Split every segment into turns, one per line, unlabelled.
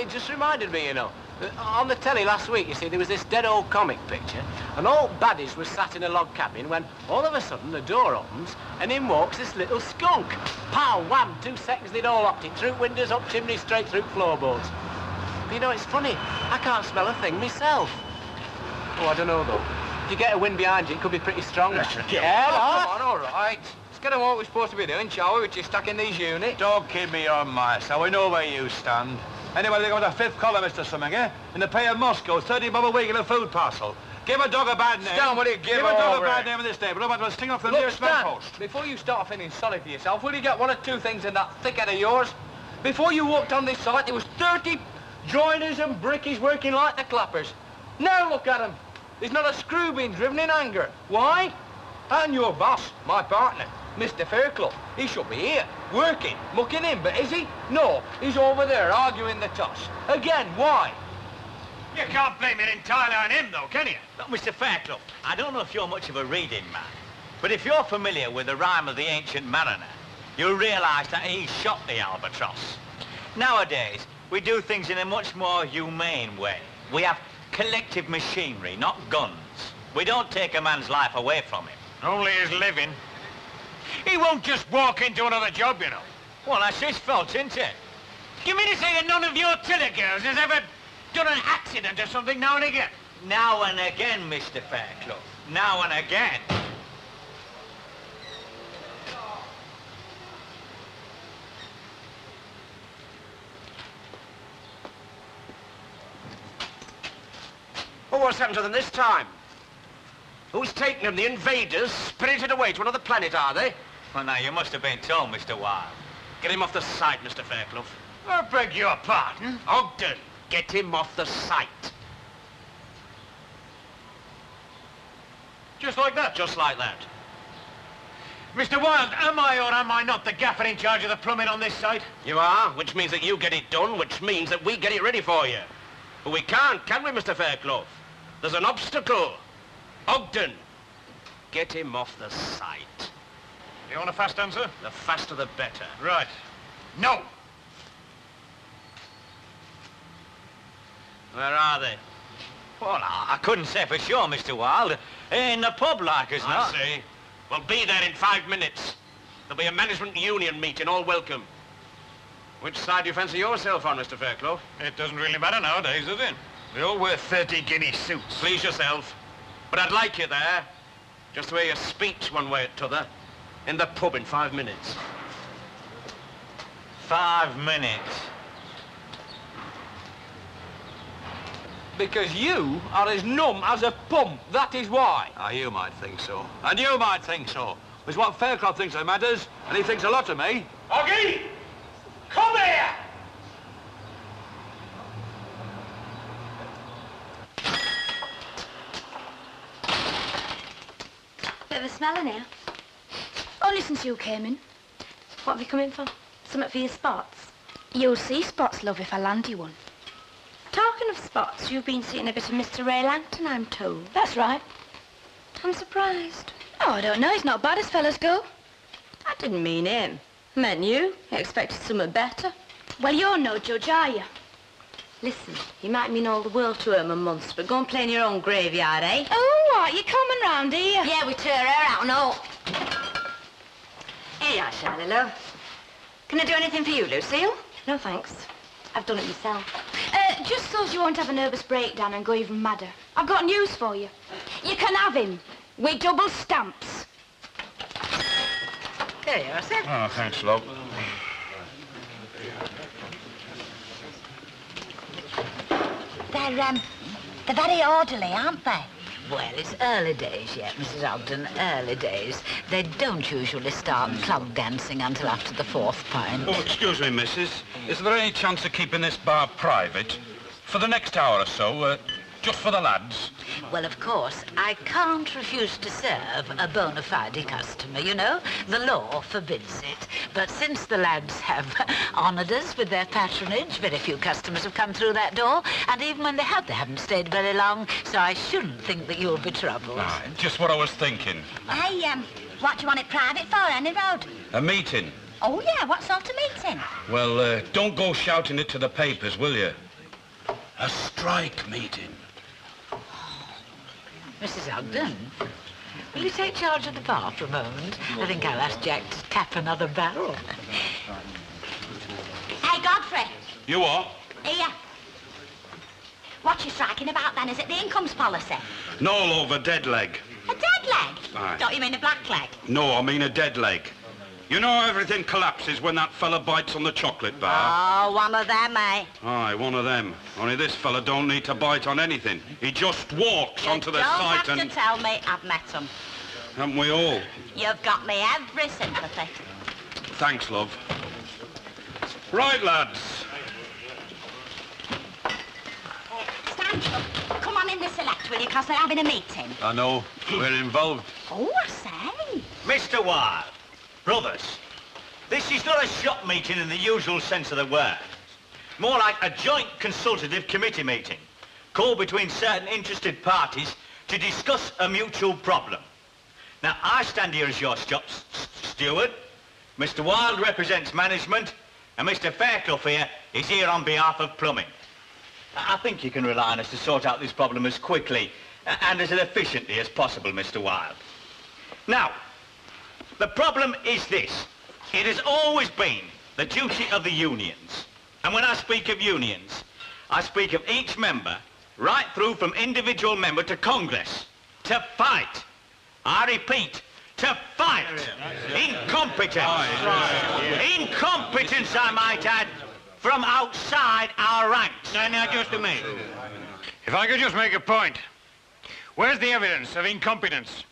it just reminded me, you know. On the telly last week, you see, there was this dead old comic picture, and all baddies was sat in a log cabin when all of a sudden the door opens and in walks this little skunk. Pow, wham, 2 seconds they'd all hopped it through windows, up chimneys, straight through floorboards. But you know, it's funny, I can't smell a thing myself. Oh, I don't know though. If you get a wind behind you, it could be pretty strong.
Yeah, come on, all right. Let's get on what we're supposed to be doing, shall we? Which is stuck in these units.
Don't give me your master. We know where you stand. Anyway, they got a 5th column, Mr. Something, eh? In the pay of Moscow, 30 bob a week in a food parcel. Give a dog a bad name.
Stan, what do you give
a dog a bad name in this neighbourhood, but we'll sting off the nearest post.
Before you start feeling sorry for yourself, will you get 1 or 2 things in that thick head of yours? Before you walked on this site, there was 30 joiners and brickies working like the clappers. Now look at them. There's not a screw being driven in anger. Why? And your boss, my partner, Mr. Fairclough, he should be here, working, mucking in, but is he? No, he's over there arguing the toss. Again, why?
You can't blame it entirely on him, though, can you?
Look, Mr. Fairclough, I don't know if you're much of a reading man, but if you're familiar with the rhyme of the ancient mariner, you'll realise that he shot the albatross. Nowadays, we do things in a much more humane way. We have collective machinery, not guns. We don't take a man's life away from him.
Only his living. He won't just walk into another job, you know.
Well, that's his fault, isn't it?
Do you mean to say that none of your tiller girls has ever done an accident or something now and again?
Now and again, Mr. Fairclough. Now and again.
Well, what's happened to them this time? Who's taken them? The invaders? Spirited away to another planet, are they?
Well, now, you must have been told, Mr. Wilde.
Get him off the site, Mr. Fairclough.
I beg your pardon?
Ogden, get him off the site.
Just like that?
Just like that.
Mr. Wilde, am I or am I not the gaffer in charge of the plumbing on this site?
You are, which means that you get it done, which means that we get it ready for you. But we can't, can we, Mr. Fairclough? There's an obstacle. Ogden, get him off the site.
You want a fast answer?
The faster the better.
Right. No.
Where are they?
Well, I couldn't say for sure, Mr. Wilde. In the pub, like as not.
I see. Well, be there in 5 minutes. There'll be a management union meeting, all welcome. Which side do you fancy yourself on, Mr. Fairclough?
It doesn't really matter nowadays, does it? They all wear 30 guinea suits.
Please yourself. But I'd like you there, just to hear your speech one way or t'other, in the pub in 5 minutes.
5 minutes.
Because you are as numb as a pump, that is why.
Ah, you might think so. And you might think so. It's what Fairclough thinks that matters, and he thinks a lot of me.
Oggy! Come here!
Bit of a smeller now. Only since you came in. What have you come in for? Something for your spots? You'll see spots, love, if I land you one. Talking of spots, you've been seeing a bit of Mr. Ray Langton, I'm told. That's right. I'm surprised. Oh, I don't know. He's not bad as fellas go. I didn't mean him. Meant you. I expected something better. Well, you're no judge, are you? Listen, you might mean all the world to him a month, but go and play in your own graveyard, eh? Oh, what? You coming round here? Yeah, we tear her out and all. Here you are, Charlie, love. Can I do anything for you, Lucille? No, thanks. I've done it myself. Just so you won't have a nervous breakdown and go even madder. I've got news for you. You can have him. With double stamps.
There you are, sir.
Oh, thanks, love.
They're very orderly, aren't they?
Well, it's early days yet, Mrs. Ogden, early days. They don't usually start club dancing until after the 4th pint.
Oh, excuse me, missus. Is there any chance of keeping this bar private? For the next hour or so, just for the lads?
Well, of course, I can't refuse to serve a bona fide customer, you know. The law forbids it. But since the lads have honoured us with their patronage, very few customers have come through that door. And even when they have, they haven't stayed very long. So I shouldn't think that you'll be troubled.
Ah, just what I was thinking.
Hey, what do you want it private for, Henry Road?
A meeting.
Oh, yeah, what sort of meeting?
Well, don't go shouting it to the papers, will you?
A strike meeting.
Mrs. Ogden, will you take charge of the bar for a moment? I think I'll ask Jack to tap another barrel.
Hey, Godfrey.
You what?
Here. What you striking about then? Is it the incomes policy?
No, love, a dead leg.
A dead leg?
Aye.
Don't you mean a black leg?
No, I mean a dead leg. You know how everything collapses when that fella bites on the chocolate bar?
Oh, one of them, eh?
Aye, one of them. Only this fella don't need to bite on anything. He just walks onto the site
You don't have to tell me I've met him.
Haven't we all?
You've got me every sympathy.
Thanks, love. Right, lads.
Stand up. Come on in the select, will you? Because they're having a meeting.
I know. We're involved.
Oh, I say.
Mr. Wilde, brothers, this is not a shop meeting in the usual sense of the word. More like a joint consultative committee meeting, called between certain interested parties to discuss a mutual problem. Now, I stand here as your shop steward. Mr. Wilde represents management, and Mr. Fairclough here is here on behalf of plumbing. I think you can rely on us to sort out this problem as quickly and as efficiently as possible, Mr. Wilde. Now, the problem is this. It has always been the duty of the unions. And when I speak of unions, I speak of each member, right through from individual member to Congress, to fight. I repeat, to fight. Incompetence. Incompetence, I might add, from outside our ranks.
Now, just a minute. If I could just make a point. Where's the evidence of incompetence?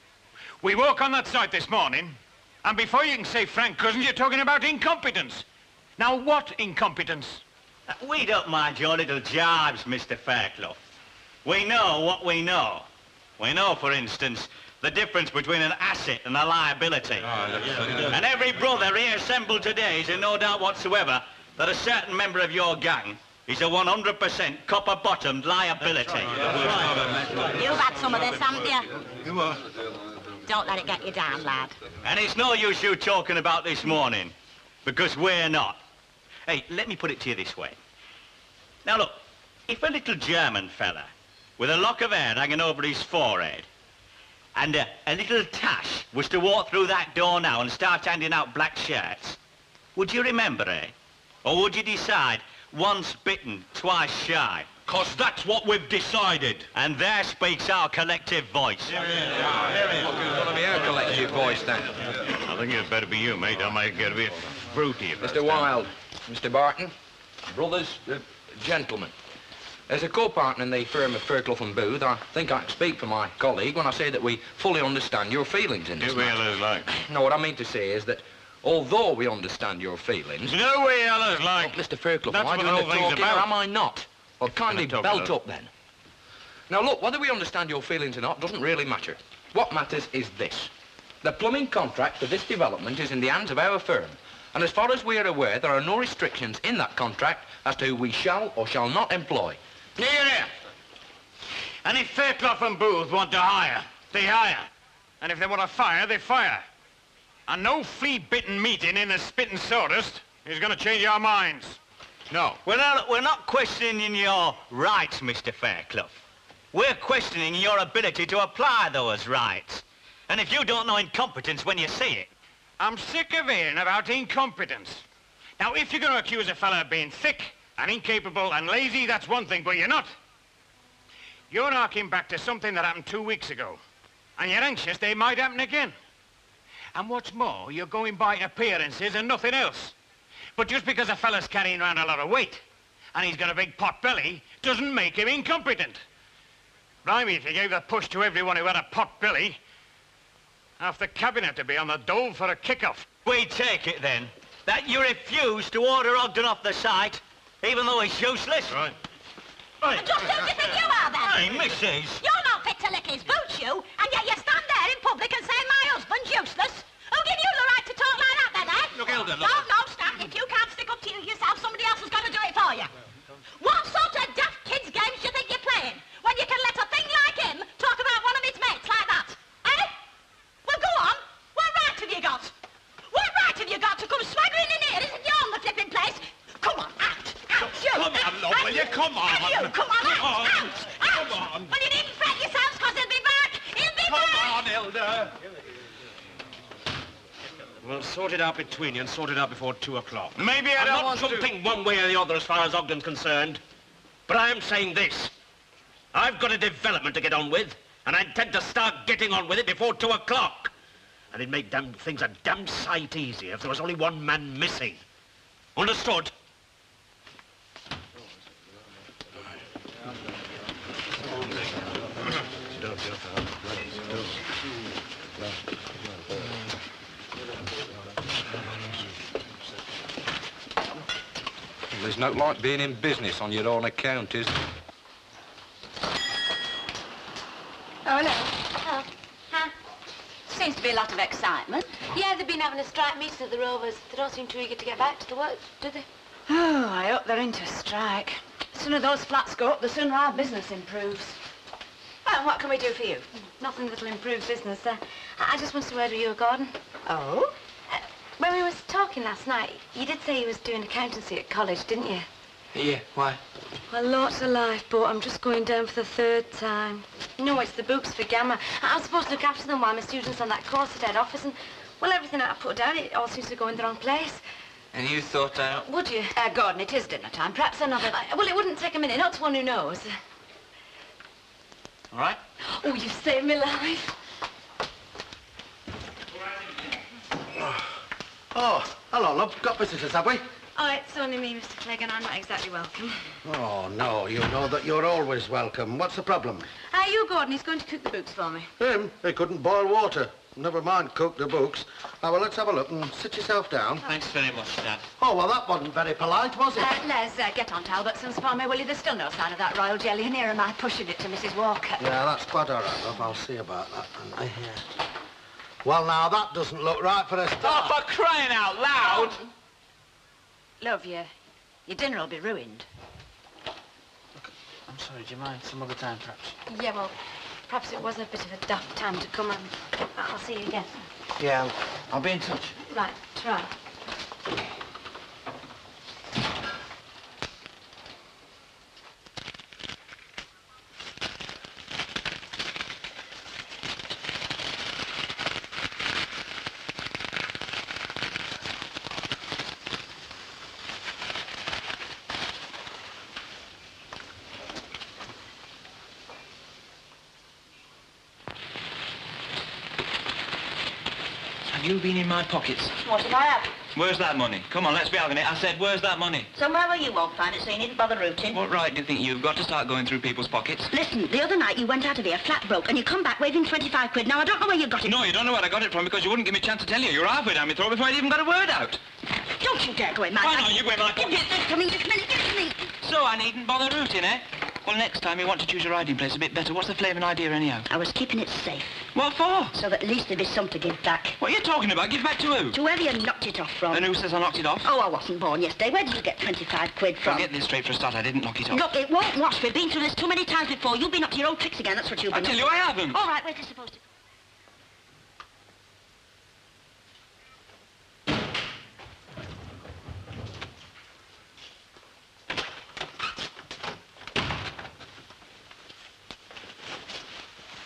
We woke on that site this morning, and before you can say Frank Cousins, you're talking about incompetence. Now, what incompetence?
We don't mind your little jibes, Mr. Fairclough. We know what we know. We know, for instance, the difference between an asset and a liability. And every brother here assembled today is in no doubt whatsoever that a certain member of your gang is a 100% copper-bottomed liability.
You've had some of this, haven't you?
You what?
Don't let it get you down, lad.
And it's no use you talking about this morning, because we're not. Hey, let me put it to you this way. Now, look, if a little German fella with a lock of hair hanging over his forehead and a little tash was to walk through that door now and start handing out black shirts, would you remember, eh? Or would you decide, once bitten, twice shy?
'Cause that's what we've decided.
And there speaks our collective voice.
Gonna be our collective voice, then.
I think it'd better be you, mate. I might get a bit fruity.
Mr. Wilde, Mr. Barton, brothers, gentlemen. As a co-partner in the firm of Fairclough and Booth, I think I can speak for my colleague when I say that we fully understand your feelings in this matter.
like.
No, what I mean to say is that although we understand your feelings...
No way, others like.
Look, Mr. Fairclough,
That's
am I
what
doing
the
the
whole thing's
talking or
about.
am I not? Well, kindly
talk
belt
about?
up then. Now, look, whether we understand your feelings or not doesn't really matter. What matters is this. The plumbing contract for this development is in the hands of our firm. And as far as we are aware, there are no restrictions in that contract as to who we shall or shall not employ.
Here. And if Fairclough and Booth want to hire, they hire. And if they want to fire, they fire. And no flea-bitten meeting in a spitting sawdust is going to change our minds. No.
We're not questioning your rights, Mr. Fairclough. We're questioning your ability to apply those rights. And if you don't know incompetence when you see it...
I'm sick of hearing about incompetence. Now, if you're going to accuse a fella of being thick and incapable and lazy, that's one thing, but you're not. You're harking back to something that happened 2 weeks ago. And you're anxious they might happen again. And what's more, you're going by appearances and nothing else. But just because a fella's carrying around a lot of weight and he's got a big pot belly doesn't make him incompetent. Blimey, if you gave the push to everyone who had a pot belly, half the cabinet had to be on the dole for a kick-off.
We take it, then, that you refuse to order Ogden off the site, even though he's useless?
Right.
And just who do you think you are, then?
Hey, missus.
You're not fit to lick his boots, you, and yet you stand there in public and say my husband's useless. Who give you the right to talk like that, then, eh?
Look, Hilda, look.
No, stop. If you can't stick up to you yourself, somebody else is going to do it for you. What sort of daft kids' games do you think you're playing when you can let a thing like him talk about one of his mates like that? Eh? Well, go on. What right have you got? What right have you got to come swaggering in here? Isn't you on the flipping place? Come on, act. You.
Come on, love, will you? Come
You, come on, out!
Come on.
Well, you needn't fret yourselves, because he'll be back! He'll be back!
Come on, Hilda.
Well, sort it out between you and sort it out before 2 o'clock.
Maybe I
I'm
don't
not
want to...
jumping one way or the other as far as Ogden's concerned. But I am saying this. I've got a development to get on with, and I intend to start getting on with it before 2 o'clock. And it'd make things a damn sight easier if there was only one man missing. Understood?
There's no like being in business on your own account, is there?
Oh, hello. Oh, huh? Seems to be a lot of excitement. Yeah, they've been having a strike meeting at the Rovers. They don't seem too eager to get back to the work, do they? Oh, I hope they're into strike. The sooner those flats go up, the sooner our business improves. Well, what can we do for you? Nothing that'll improve business. I just want to word with you, Gordon. Oh? When we was talking last night, you did say you was doing accountancy at college, didn't you?
Yeah, why?
Well, lots of life, but I'm just going down for the 3rd time. No, it's the books for Gamma. I'm supposed to look after them while my students on that course at head office, and, well, everything that I put down, it all seems to go in the wrong place.
And you thought out?
Would you? Gordon, it is dinner time. Perhaps another... well, it wouldn't take a minute, not to one who knows.
All right?
Oh, you saved me life.
Oh, hello, love. Got visitors, have we?
Oh, it's only me, Mr. Clegg, and I'm not exactly welcome.
Oh, no, you know that you're always welcome. What's the problem?
You, Gordon, he's going to cook the books for me.
Him? He couldn't boil water. Never mind cook the books. Well, let's have a look and sit yourself down.
Thanks very much, Dad.
Oh, well, that wasn't very polite, was it?
Les, get on Talbotson's for me, will you? There's still no sign of that royal jelly, and here am I pushing it to Mrs. Walker.
Yeah, that's quite all right, love. I'll see about that. And, yeah. Well, now, that doesn't look right for a start.
Oh, for crying out loud!
Love, your dinner will be ruined.
I'm sorry, do you mind some other time, perhaps?
Yeah, well, perhaps it was a bit of a daft time to come, and I'll see you again.
Yeah, I'll be in touch.
Right, try.
Have you been in my pockets?
What did I have?
Where's that money? Come on, let's be having it. I said, where's that money?
Somewhere where you won't find it, so you needn't bother rooting.
What right do you think you've got to start going through people's pockets?
Listen, the other night you went out of here flat broke, and you come back waving 25 quid. Now, I don't know where you got it.
No, you don't know where I got it from because you wouldn't give me a chance to tell you. You were halfway down my throat before I'd even got a word out.
Don't you dare go in my
Why
pocket.
not? You go in my
Give
pocket.
this to me, this minute, give it to me.
So I needn't bother rooting, eh? Well, next time you want to choose your hiding place a bit better. What's the flavouring idea, anyhow?
I was keeping it safe,
What for?
so that at least there'd be some to give back.
What are you talking about? Give back to who?
To whoever you knocked it off from.
And who says I knocked it off?
Oh, I wasn't born yesterday. Where did you get 25 quid from?
I'll get this straight for a start. I didn't knock it off.
Look, it won't wash. We've been through this too many times before. You've been up to your old tricks again. That's what you've
I
been
tell
up
you,
to.
I haven't.
All right, where's it supposed to...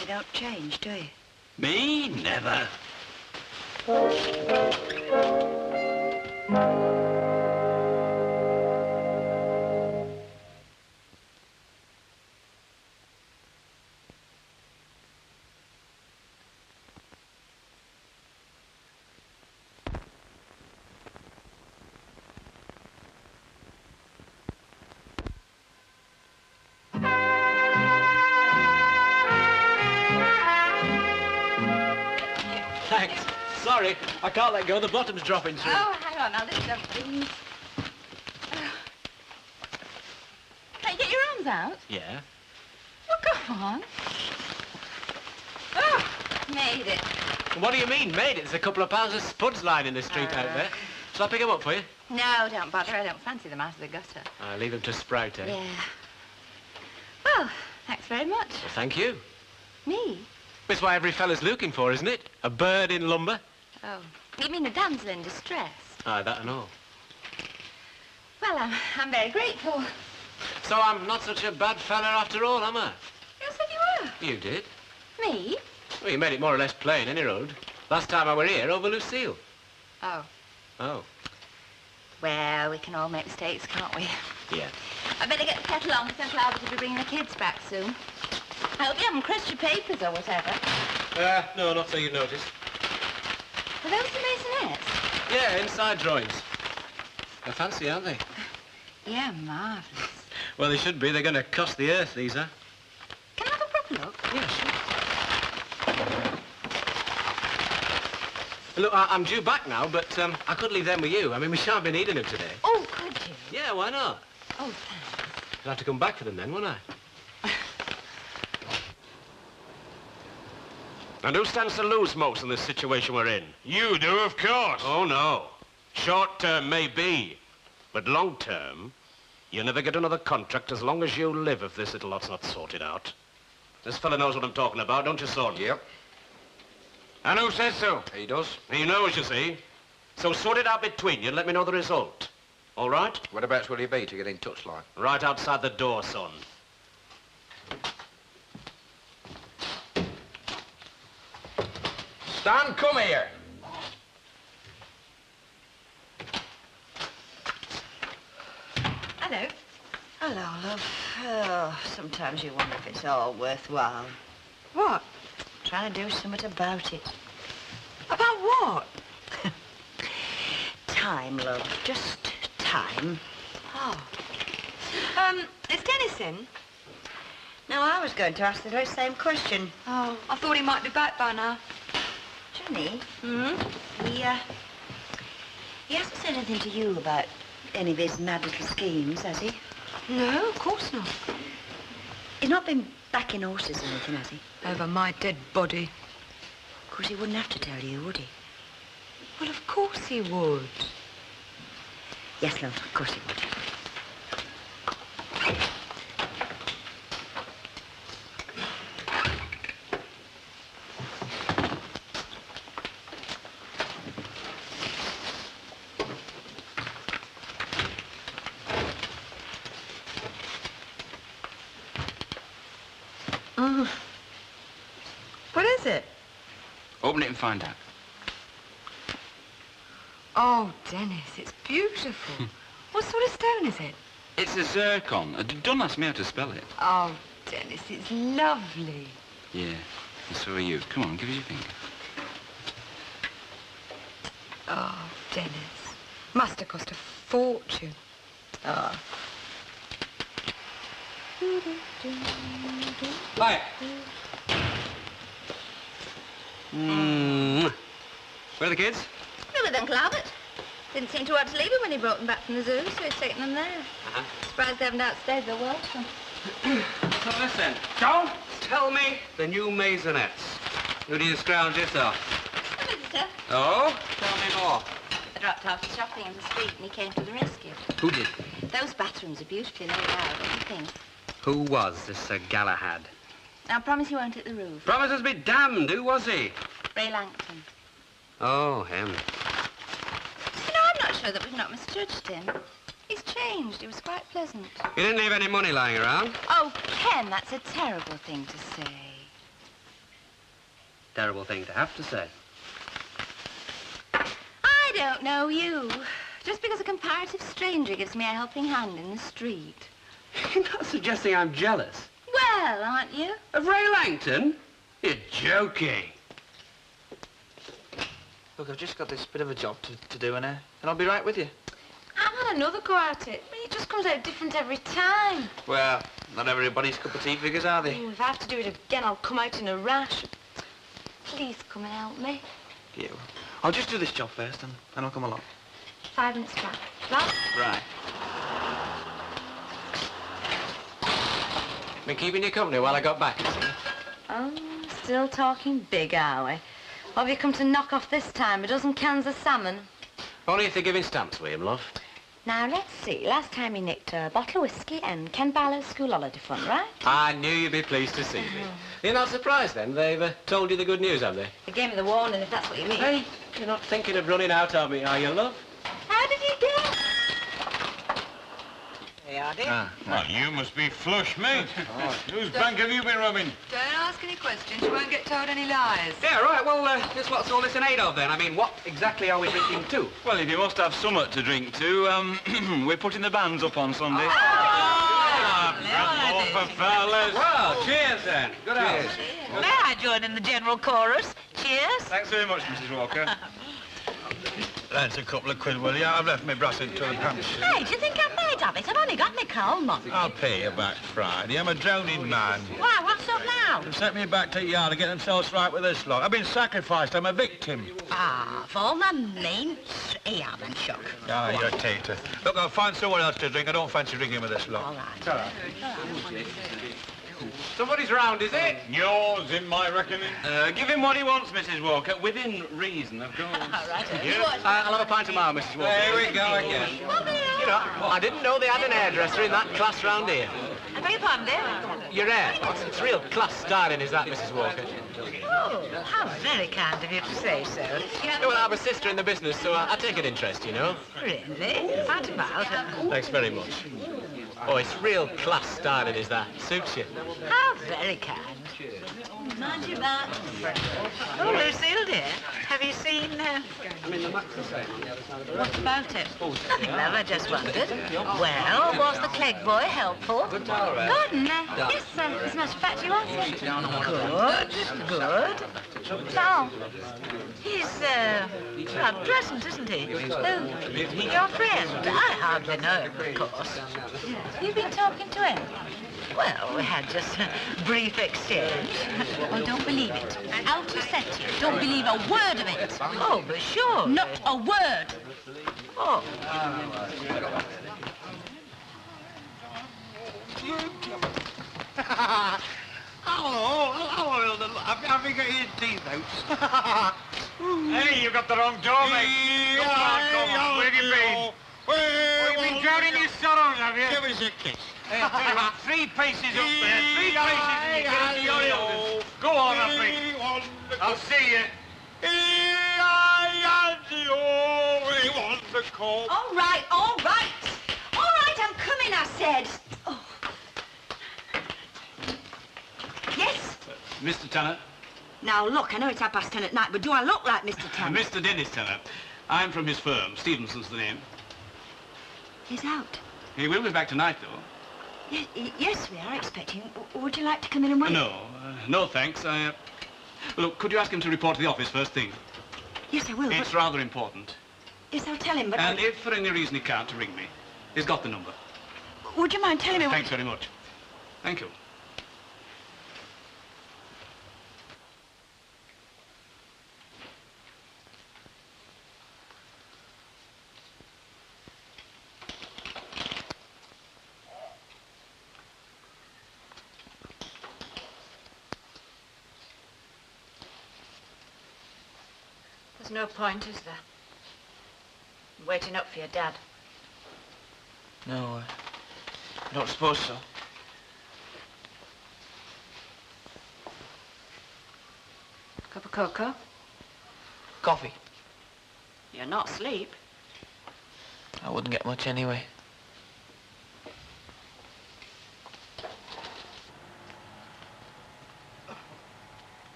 You don't change, do you?
Me? Never.
Thanks. Sorry, I can't let go. The bottom's dropping through.
Oh, hang on, now lift up, please. Can you get your arms out?
Yeah.
Well, go on. Oh, made it.
What do you mean, made it? There's a couple of pounds of spuds lying in the street out there. Shall I pick them up for you?
No, don't bother. I don't fancy them out of the gutter.
I'll leave them to sprout, eh?
Yeah. Well, thanks very much.
Well, thank you.
Me?
That's what every fella's looking for, isn't it? A bird in lumber.
Oh, you mean a damsel in distress?
Aye, that and all.
Well, I'm very grateful.
So I'm not such a bad fella after all, am I?
Who said you were?
You did.
Me?
Well, you made it more or less plain, any road. Last time I were here, over Lucille.
Oh.
Oh.
Well, we can all make mistakes, can't we?
Yeah.
I better get the kettle on because Uncle Albert will be bringing the kids back soon. I hope you haven't crushed your papers or whatever.
No, not so you noticed.
Are those the maisonettes?
Yeah, inside drawings. They're fancy, aren't they?
Yeah, marvellous.
Well, they should be. They're going to cost the earth, these are.
Can I have a proper look?
Yeah, sure. Look, I'm due back now, but I could leave them with you. I mean, we shan't be needing them today.
Oh, could you?
Yeah, why not?
Oh, thanks.
I'll have to come back for them then, won't I?
And who stands to lose most in this situation we're in?
You do, of course.
Oh, no. Short term may be, but long term, you never get another contract as long as you live if this little lot's not sorted out. This fella knows what I'm talking about, don't you, son?
Yep.
And who says so?
He does.
He knows, you see. So sort it out between you and let me know the result. All right?
Whereabouts will he be to get in touch, like?
Right outside the door, son.
Stan, come here.
Hello. Hello, love. Oh, sometimes you wonder if it's all worthwhile.
What?
Trying to do something about it.
About what?
Time, love. Just time.
Oh. Is Dennis in?
Now, I was going to ask the very same question.
Oh, I thought he might be back by now.
Johnny,
Hmm?
he hasn't said anything to you about any of his mad little schemes, has he?
No, of course not.
He's not been backing horses or anything, has he?
Over my dead body.
Of course, he wouldn't have to tell you, would he?
Well, of course he would.
Yes, love, of course he would.
What is it?
Open it and find out.
Oh, Dennis, it's beautiful. What sort of stone is it?
It's a zircon. Don't ask me how to spell it.
Oh, Dennis, it's lovely.
Yeah, and so are you. Come on, give us your finger.
Oh, Dennis. Must have cost a fortune.
Oh.
Hi. Where are the kids?
They're with Uncle Albert. Didn't seem to want to leave them when he brought them back from the zoo, so he's taken them there. Surprised they haven't outstayed their welcome.
So listen, don't tell me the new maisonettes. Who do you scrounge this off?
A visitor.
Oh? Tell me more.
I dropped off the shopping in the street and he came to the rescue.
Who did?
Those bathrooms are beautifully laid out, don't you think?
Who was this Sir Galahad?
Now, promise you won't hit the roof.
Promises be damned. Who was he?
Ray Langton.
Oh, him.
You know, I'm not sure that we've not misjudged him. He's changed. He was quite pleasant.
You didn't leave any money lying around?
Oh, Ken, that's a terrible thing to say.
Terrible thing to have to say.
I don't know you. Just because a comparative stranger gives me a helping hand in the street.
You're not suggesting I'm jealous.
Well, aren't you?
Of Ray Langton? You're joking.
Look, I've just got this bit of a job to do, and I'll be right with you.
I've had another go at it. I mean, it just comes out different every time.
Well, not everybody's cup of tea figures, are they?
If I have to do it again, I'll come out in a rash. Please come and help me.
Yeah, well, I'll just do this job first, and I'll come along.
5 minutes back. Love?
Right.
Been keeping you company while I got back, you see?
Oh, still talking big, are we? What have you come to knock off this time? A dozen cans of salmon?
Only if they're giving stamps, William, love.
Now, let's see. Last time he nicked a bottle of whiskey and Ken Barlow's school holiday fund, right?
I knew you'd be pleased to see me. You're not surprised, then? They've told you the good news, have they?
They gave me the warning, if that's what you mean.
Hey, you're not thinking of running out on me, are you, love?
How did you get?
Hey, Ardy.
Well, you must be flush, mate. Whose bank have you been robbing?
Don't ask any questions. You won't get told any lies.
Yeah, right. Well, just what's all this in aid of, then? I mean, what exactly are we drinking to?
Well, if you must have somewhat to drink to, we're putting the bands up on Sunday.
Fellas.
Well, cheers, then. Good health.
May I join in the general chorus? Cheers.
Thanks very much, Mrs. Walker.
That's a couple of quid, will you? I've left my brass into the pants.
Hey, do you think I'm made of it? I've only got my coal money.
I'll pay you back Friday. I'm a drowning man.
Why, what's up now?
They sent me back to the yard to get themselves right with this lot. I've been sacrificed. I'm a victim.
Ah, for the means, him.Shows.
Ah, you're a tater. Look, I'll find someone else to drink. I don't fancy drinking with this lot.
All right.
Somebody's round, is it?
Yours, in my reckoning.
Give him what he wants, Mrs. Walker, within reason, of course.
All right.
I'll have a pint tomorrow, Mrs. Walker.
There we go again.
You know, I didn't know they had an hairdresser in that class round here.
I beg your pardon, dear?
Your hair, it's real class styling, is that, Mrs. Walker?
Oh, how very kind of you to say so.
Yeah, well, I have a sister in the business, so I take an interest, you know.
Really? What about her?
Thanks very much. Oh, it's real class styling, is that? Suits you.
How very kind.
Mind your back.
Oh, Lucille, dear, have you seen... What about it? Nothing, love, I just wondered. Well, was the Clegg boy helpful?
Good, yes, as a matter of fact, you are.
Good. Oh, he's rather pleasant, isn't he? Who? Your friend? I hardly know him, of course.
You've been talking to him?
Well, we had just a brief exchange.
Oh, don't believe it. Out you said to you. Don't believe a word of it.
Oh, but sure.
Not a word.
Oh.
Hello. Have you got your teeth out?
Hey, you got the wrong door, mate. Come on. Where have you been? You've been drowning your sorrows, have you?
Give us a kiss.
Hey, I'll tell you what, 3 paces up there, 3 paces and you get into your elders. Go on, Humphrey. I'll see you.
All right, all right. All right, I'm coming, I said. Oh. Yes?
Mr. Tanner?
Now, look, I know it's 10:30 at night, but do I look like Mr. Tanner?
Mr. Dennis Tanner. I'm from his firm. Stevenson's the name.
He's out.
He will be back tonight, though.
Yes, we are expecting. Would you like to come in and wait?
No, thanks. Look, could you ask him to report to the office first thing?
Yes, I will.
It's rather important.
Yes, I'll tell him, but...
And if for any reason he can't, to ring me. He's got the number.
Would you mind telling me what...
Thanks very much. Thank you.
There's no point, is there? Waiting up for your dad.
No, I don't suppose so.
Cup of cocoa?
Coffee.
You're not asleep.
I wouldn't get much anyway.